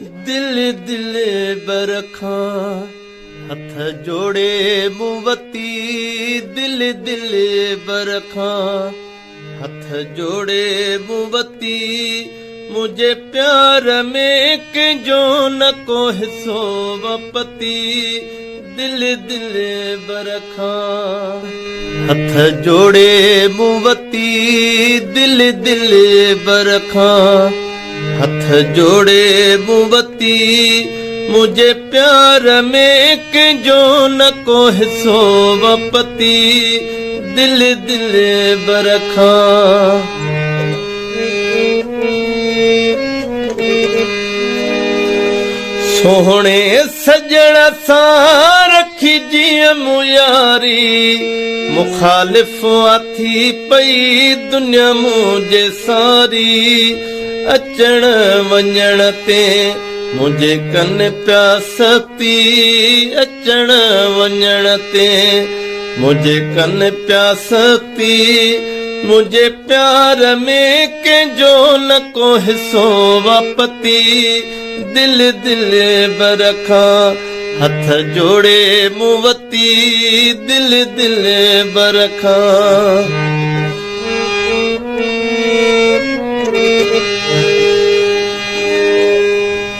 दिल दिल बरखा हथ जोड़े मुवती दिल दिल बरखा हथ जोड़े मुवती मुझे प्यार में के जो न को हिस्सो वपति दिल दिल बरखा हथ जोड़े मुवती दिल दिल बरखा हथ जोड़े मुवती मुझे प्यार में के जो न को हिस्सो वपति दिल दिल बरखा सोहणे सजण सां रखी जीअं मुयारी मुखालिफ़ आथी पई दुनिया मुझे सारी अचण वञण ते मुझे कन प्यासती अचण वञण ते मुझे कन प्यासती मुझे प्यार में के जो न को हिस्सो वापती दिल दिल बरखा हथ जोड़े मुवती दिल दिल बरखा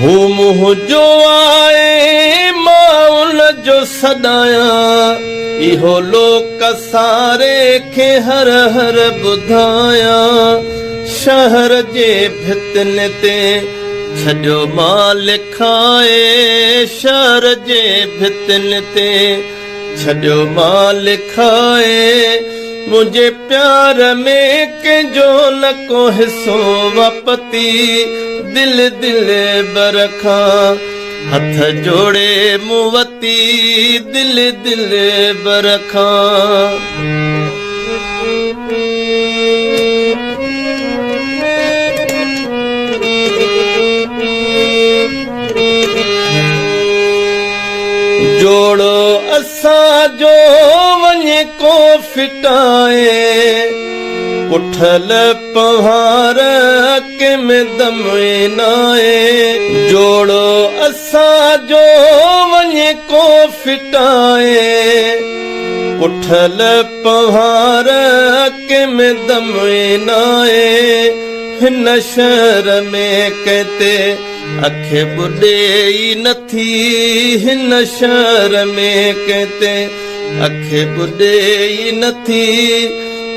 हू मुँह जो आए मां उन जो सदाया इहो लोक सारे खे हर हर ॿुधाया शहर जे भितन ते छॾियो मां लिखाए शहर जे भितन ते छॾियो मां लिखाए मुझे प्यार में के जो न को हिस्सो वापती दिल दिल बरखा हथ जोड़े मुवती दिल दिल बरखा जोड़ो असां जो वञे को फिटाए पुठल पहाड़ के में दम नाए जोड़ो असां जो वञे को फिटाए पुठल पहाड़ के में दम नाए हिन शहर में कहते अखे बुॾे ई नथी हिन शहर में कहते अखे बुॾे ई नथी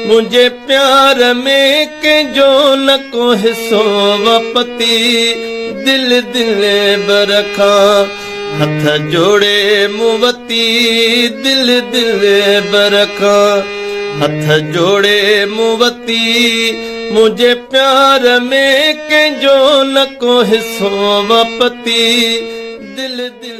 मुझे प्यार में के जो न को हिस्सो वापती दिल दिल बरखा हथ जोड़े मुवती दिल दिल बरखा हथ जोड़े मुवती मुझे प्यार में के जो न को हिस्सो वापती दिल दिल